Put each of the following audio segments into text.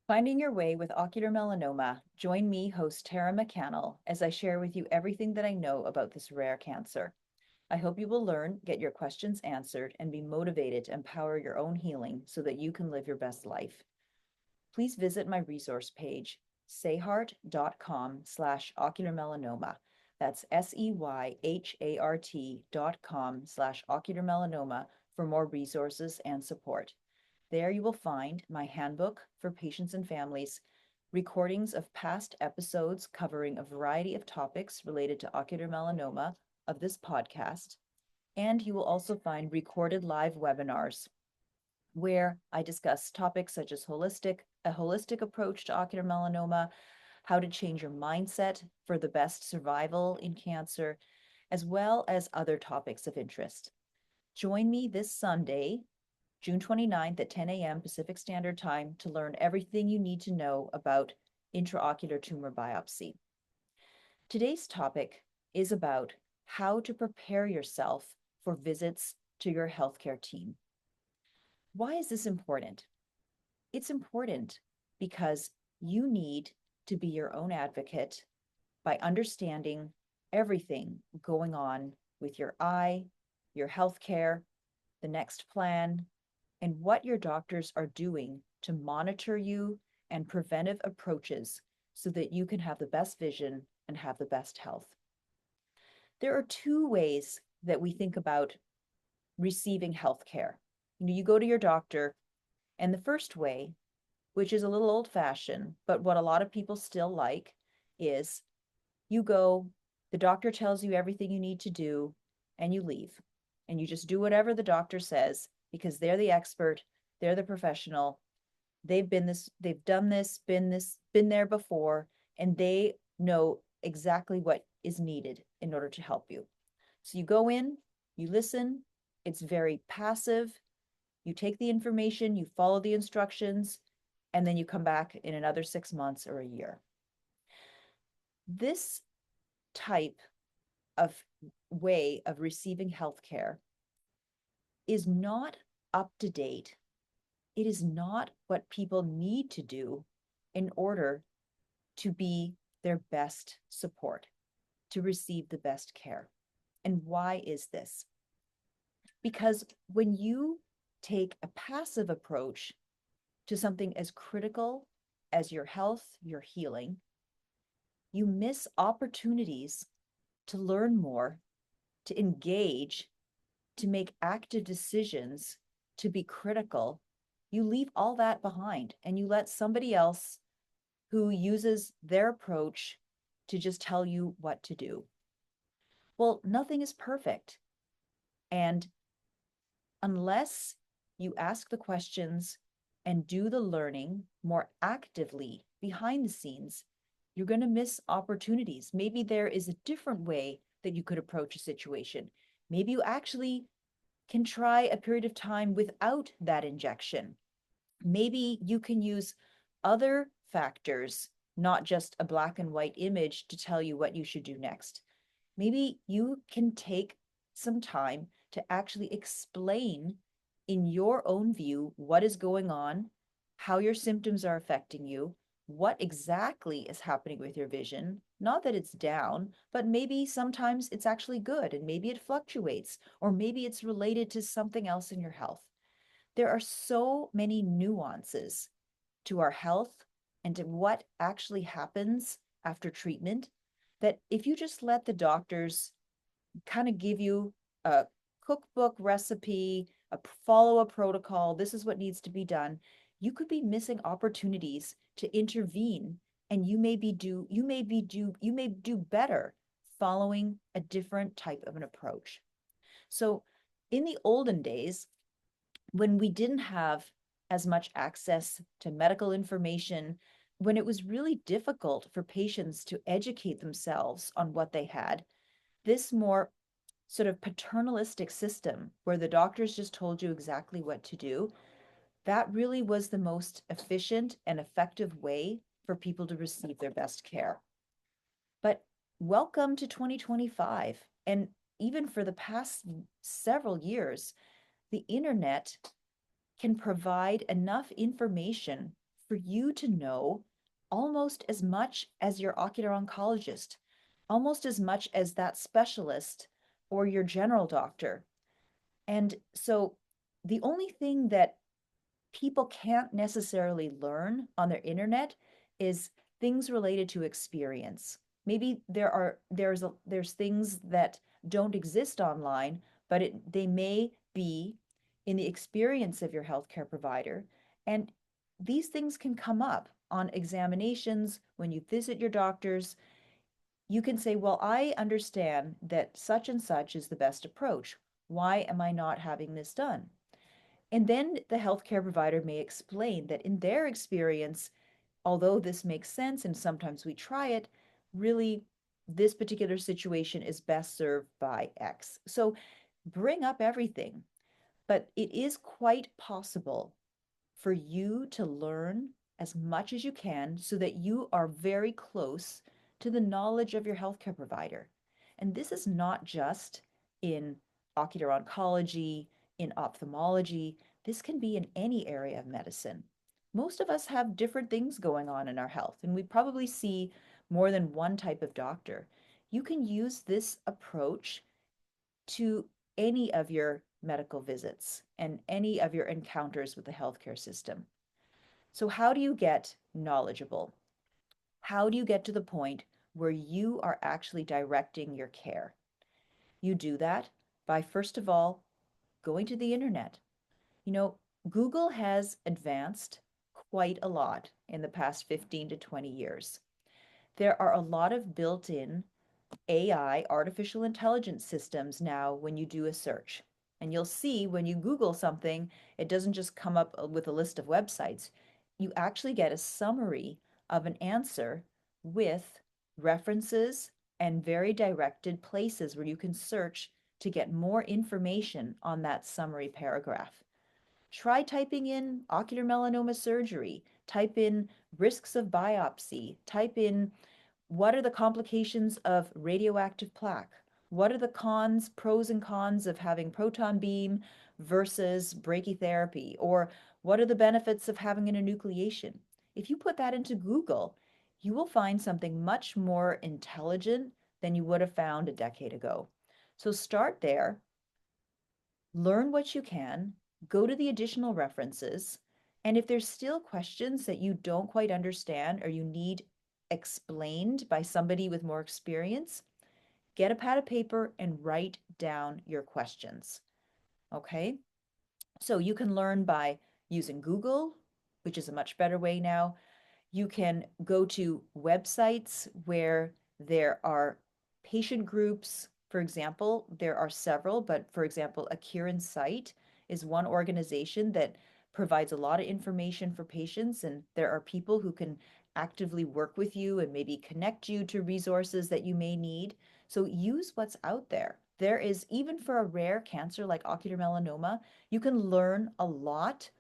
Finding your way with ocular melanoma, join me, host Tara McCannel, as I share with you everything that I know about this rare cancer. I hope you will learn, get your questions answered, and be motivated to empower your own healing so that you can live your best life. Please visit my resource page, sayhart.com/ocular melanoma. That's SEYHART.com/ocular melanoma for more resources and support. There you will find my handbook for patients and families, recordings of past episodes covering a variety of topics related to ocular melanoma of this podcast, and you will also find recorded live webinars where I discuss topics such as a holistic approach to ocular melanoma, how to change your mindset for the best survival in cancer, as well as other topics of interest. Join me this Sunday, June 29th at 10 a.m. Pacific Standard Time to learn everything you need to know about intraocular tumor biopsy. Today's topic is about how to prepare yourself for visits to your healthcare team. Why is this important? It's important because you need to be your own advocate by understanding everything going on with your eye, your healthcare, the next plan, and what your doctors are doing to monitor you and preventive approaches so that you can have the best vision and have the best health. There are two ways that we think about receiving healthcare. You go to your doctor, and the first way, which is a little old fashioned, but what a lot of people still like, is you go, the doctor tells you everything you need to do, and you leave. And you just do whatever the doctor says because they're the expert, they're the professional. They've done this, been there before, and they know exactly what is needed in order to help you. So you go in, you listen, it's very passive. You take the information, you follow the instructions, and then you come back in another 6 months or a year. This type of way of receiving healthcare is not up to date. It is not what people need to do in order to be their best support, to receive the best care. And why is this? Because when you take a passive approach to something as critical as your health, your healing, you miss opportunities to learn more, to engage, to make active decisions, to be critical. You leave all that behind and you let somebody else who uses their approach to just tell you what to do. Well, nothing is perfect. And unless you ask the questions and do the learning more actively behind the scenes, you're going to miss opportunities. Maybe there is a different way that you could approach a situation. Maybe you actually can try a period of time without that injection. Maybe you can use other factors, not just a black and white image to tell you what you should do next. Maybe you can take some time to actually explain in your own view what is going on, how your symptoms are affecting you, what exactly is happening with your vision. Not that it's down, but maybe sometimes it's actually good and maybe it fluctuates, or maybe it's related to something else in your health. There are so many nuances to our health and to what actually happens after treatment that if you just let the doctors kind of give you a cookbook recipe, follow a protocol, this is what needs to be done, you could be missing opportunities to intervene, and you may do better following a different type of an approach. So in the olden days, when we didn't have as much access to medical information, when it was really difficult for patients to educate themselves on what they had, this more sort of paternalistic system where the doctors just told you exactly what to do, that really was the most efficient and effective way for people to receive their best care. But welcome to 2025. And even for the past several years, the internet can provide enough information for for you to know almost as much as your ocular oncologist, almost as much as that specialist or your general doctor. And so the only thing that people can't necessarily learn on their internet is things related to experience. Maybe there's things that don't exist online, but they may be in the experience of your healthcare provider. And these things can come up on examinations when you visit your doctors. You can say, well, I understand that such and such is the best approach. Why am I not having this done? And then the healthcare provider may explain that in their experience, although this makes sense and sometimes we try it, really this particular situation is best served by X. So bring up everything, but it is quite possible for you to learn as much as you can so that you are very close to the knowledge of your healthcare provider. And this is not just in ocular oncology, in ophthalmology, this can be in any area of medicine. Most of us have different things going on in our health, and we probably see more than one type of doctor. You can use this approach to any of your medical visits and any of your encounters with the healthcare system. So, how do you get knowledgeable? How do you get to the point where you are actually directing your care? You do that by, first of all, going to the internet. You know, Google has advanced quite a lot in the past 15 to 20 years. There are a lot of built in AI, artificial intelligence systems now when you do a search. And you'll see when you Google something, it doesn't just come up with a list of websites. You actually get a summary of an answer with references and very directed places where you can search to get more information on that summary paragraph. Try typing in ocular melanoma surgery, type in risks of biopsy, type in what are the complications of radioactive plaque? What are the cons, pros and cons of having proton beam versus brachytherapy? Or what are the benefits of having an enucleation? If you put that into Google, you will find something much more intelligent than you would have found a decade ago. So start there, learn what you can, go to the additional references, and if there's still questions that you don't quite understand or you need explained by somebody with more experience, get a pad of paper and write down your questions. Okay? So you can learn by using Google, which is a much better way now. You can go to websites where there are patient groups. For example, there are several, but for example, a Kieran site is one organization that provides a lot of information for patients, and there are people who can actively work with you and maybe connect you to resources that you may need. So use what's out there. There is, even for a rare cancer like ocular melanoma, you can learn a lot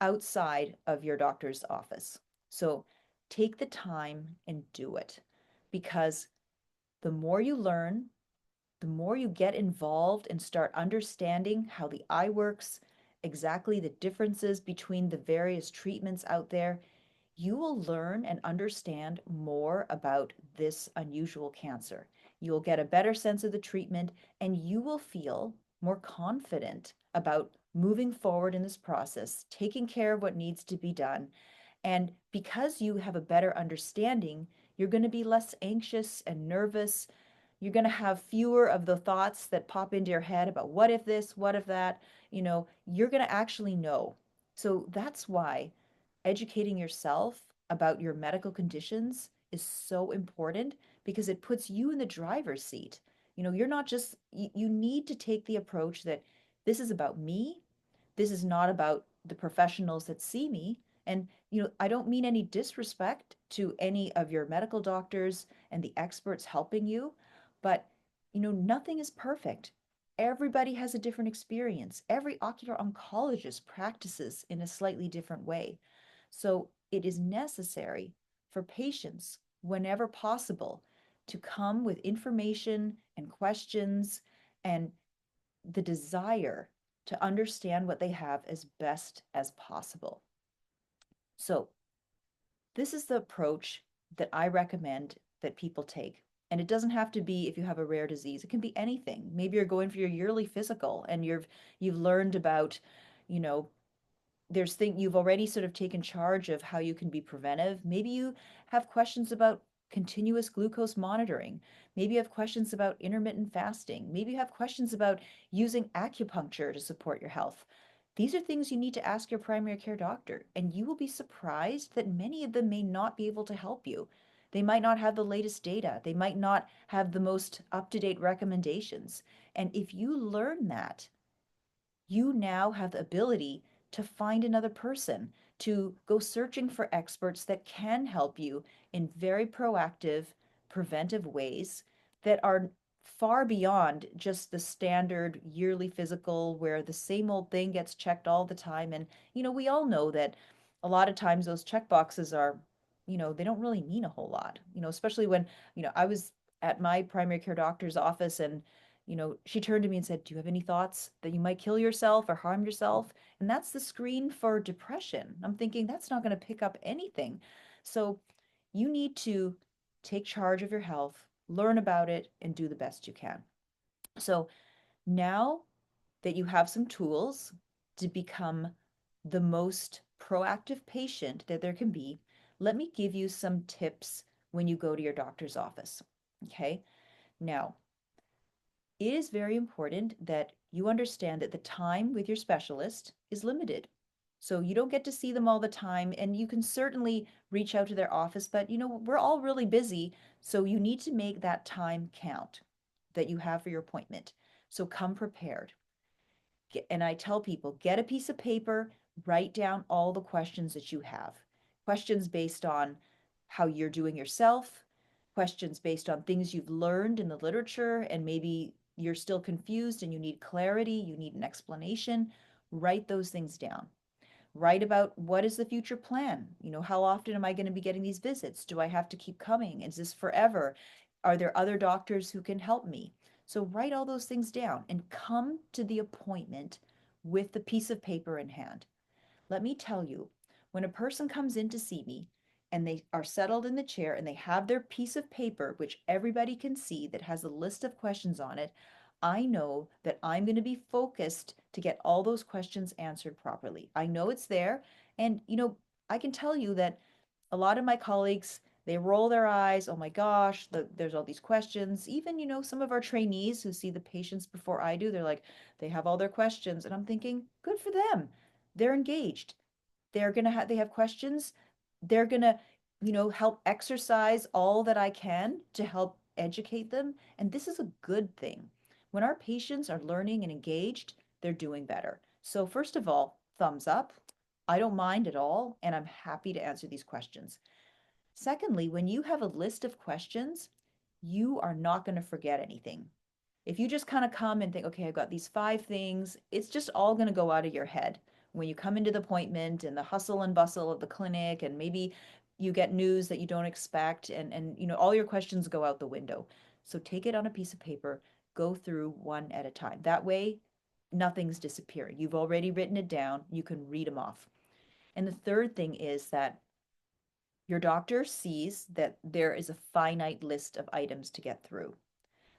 outside of your doctor's office. So take the time and do it, because the more you learn, the more you get involved and start understanding how the eye works, exactly the differences between the various treatments out there, you will learn and understand more about this unusual cancer. You will get a better sense of the treatment, and you will feel more confident about moving forward in this process, taking care of what needs to be done. And because you have a better understanding, you're going to be less anxious and nervous. You're going to have fewer of the thoughts that pop into your head about what if this, what if that. You're going to actually know. So that's why educating yourself about your medical conditions is so important, because it puts you in the driver's seat. You're not just, you need to take the approach that this is about me. This is not about the professionals that see me. And, I don't mean any disrespect to any of your medical doctors and the experts helping you, but, nothing is perfect. Everybody has a different experience. Every ocular oncologist practices in a slightly different way. So it is necessary for patients, whenever possible, to come with information and questions and the desire to understand what they have as best as possible. So This is the approach that I recommend that people take. And it doesn't have to be if you have a rare disease. It can be anything. Maybe you're going for your yearly physical and you've learned about, you know, there's thing you've already sort of taken charge of how you can be preventive. Maybe you have questions about continuous glucose monitoring. Maybe you have questions about intermittent fasting. Maybe you have questions about using acupuncture to support your health. These are things you need to ask your primary care doctor, and you will be surprised that many of them may not be able to help you. They might not have the latest data. They might not have the most up-to-date recommendations. And if you learn that, you now have the ability to find another person, to go searching for experts that can help you in very proactive, preventive ways that are far beyond just the standard yearly physical where the same old thing gets checked all the time. And, we all know that a lot of times those check boxes are, they don't really mean a whole lot, especially when, I was at my primary care doctor's office and she turned to me and said, "Do you have any thoughts that you might kill yourself or harm yourself?" And that's the screen for depression. I'm thinking that's not going to pick up anything. So you need to take charge of your health, learn about it, and do the best you can. So now that you have some tools to become the most proactive patient that there can be, let me give you some tips when you go to your doctor's office. Okay. Now, it is very important that you understand that the time with your specialist is limited. So you don't get to see them all the time, and you can certainly reach out to their office, but we're all really busy, so you need to make that time count that you have for your appointment. So come prepared. And I tell people, get a piece of paper, write down all the questions that you have. Questions based on how you're doing yourself, questions based on things you've learned in the literature, and maybe you're still confused and you need clarity, you need an explanation. Write those things down. Write about what is the future plan? How often am I going to be getting these visits? Do I have to keep coming? Is this forever? Are there other doctors who can help me? So write all those things down and come to the appointment with the piece of paper in hand. Let me tell you, when a person comes in to see me and they are settled in the chair and they have their piece of paper, which everybody can see that has a list of questions on it, I know that I'm going to be focused to get all those questions answered properly. I know it's there. And, I can tell you that a lot of my colleagues, they roll their eyes. Oh my gosh, there's all these questions. Even, some of our trainees who see the patients before I do, they're like, they have all their questions. And I'm thinking, good for them. They're engaged. They have questions. They're gonna, help exercise all that I can to help educate them. And this is a good thing. When our patients are learning and engaged, they're doing better. So first of all, thumbs up. I don't mind at all, and I'm happy to answer these questions. Secondly, when you have a list of questions, you are not going to forget anything. If you just kind of come and think, okay, I've got these 5 things, it's just all going to go out of your head when you come into the appointment and the hustle and bustle of the clinic, and maybe you get news that you don't expect, and all your questions go out the window. So take it on a piece of paper, go through one at a time. That way, nothing's disappearing. You've already written it down, you can read them off. And the third thing is that your doctor sees that there is a finite list of items to get through.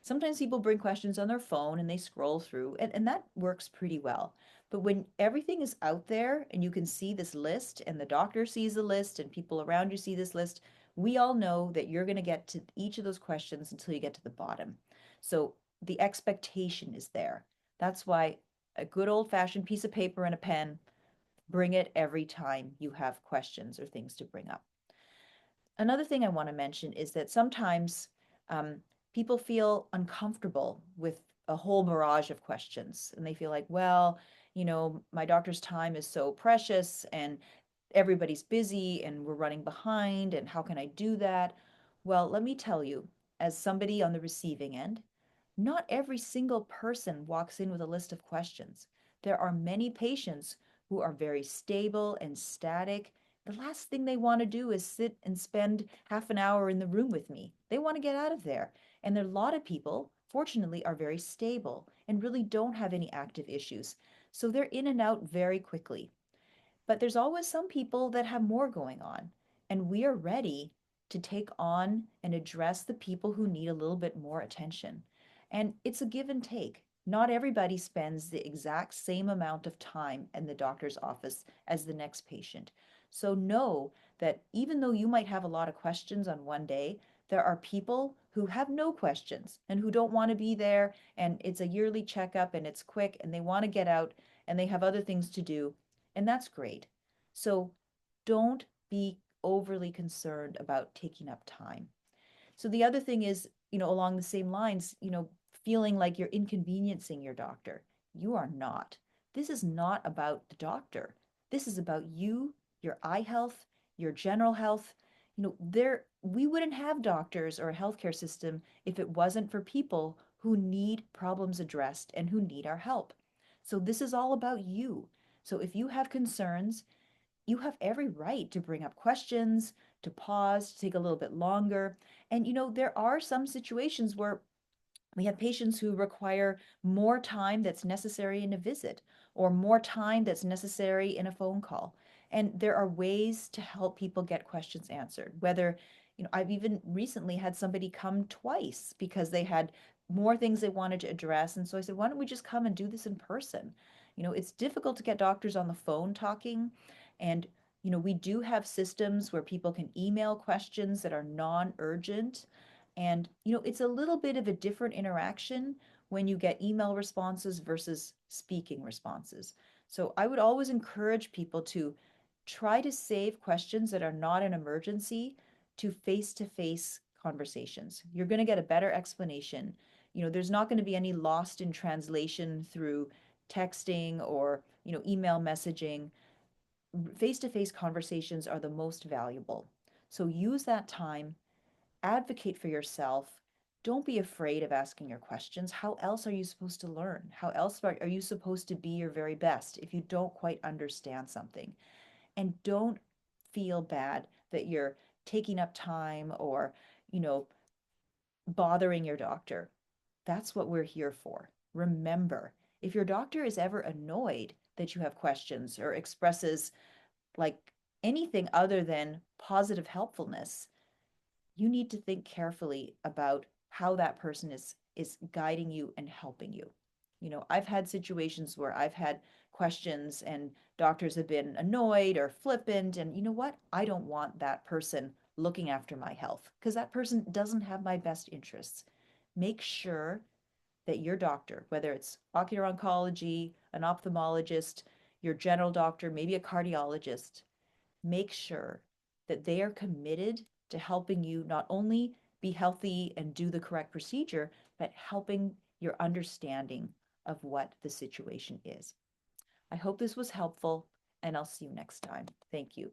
Sometimes people bring questions on their phone and they scroll through, and that works pretty well. But when everything is out there and you can see this list, and the doctor sees the list, and people around you see this list, we all know that you're going to get to each of those questions until you get to the bottom. So the expectation is there. That's why a good old fashioned piece of paper and a pen, bring it every time you have questions or things to bring up. Another thing I want to mention is that sometimes um, people feel uncomfortable with a whole barrage of questions, and they feel like, well, my doctor's time is so precious and everybody's busy and we're running behind, and how can I do that? Well, let me tell you, as somebody on the receiving end, not every single person walks in with a list of questions. There are many patients who are very stable and static. The last thing they want to do is sit and spend half an hour in the room with me. They want to get out of there. And there are a lot of people, fortunately, are very stable and really don't have any active issues. So they're in and out very quickly. But there's always some people that have more going on. And we are ready to take on and address the people who need a little bit more attention. And it's a give and take. Not everybody spends the exact same amount of time in the doctor's office as the next patient. So know that even though you might have a lot of questions on one day, there are people who have no questions and who don't want to be there. And it's a yearly checkup and it's quick and they want to get out and they have other things to do. And that's great. So don't be overly concerned about taking up time. So the other thing is, along the same lines, feeling like you're inconveniencing your doctor. You are not. This is not about the doctor. This is about you, your eye health, your general health. We wouldn't have doctors or a healthcare system if it wasn't for people who need problems addressed and who need our help. So this is all about you. So if you have concerns, you have every right to bring up questions, to pause, to take a little bit longer. And there are some situations where we have patients who require more time that's necessary in a visit or more time that's necessary in a phone call. And there are ways to help people get questions answered. Whether, I've even recently had somebody come twice because they had more things they wanted to address. And so I said, why don't we just come and do this in person? It's difficult to get doctors on the phone talking. And, we do have systems where people can email questions that are non-urgent. And, it's a little bit of a different interaction when you get email responses versus speaking responses. So I would always encourage people to try to save questions that are not an emergency to face-to-face conversations. You're going to get a better explanation. There's not going to be any lost in translation through texting or, email messaging. Face-to-face conversations are the most valuable. So use that time, advocate for yourself. Don't be afraid of asking your questions. How else are you supposed to learn? How else are you supposed to be your very best if you don't quite understand something? And don't feel bad that you're taking up time or, you know, bothering your doctor. That's what we're here for. Remember, if your doctor is ever annoyed that you have questions or expresses like anything other than positive helpfulness, you need to think carefully about how that person is guiding you and helping you. I've had situations where I've had questions and doctors have been annoyed or flippant, and you know what? I don't want that person looking after my health because that person doesn't have my best interests. Make sure that your doctor, whether it's ocular oncology, an ophthalmologist, your general doctor, maybe a cardiologist, make sure that they are committed to helping you not only be healthy and do the correct procedure, but helping your understanding of what the situation is. I hope this was helpful, and I'll see you next time. Thank you.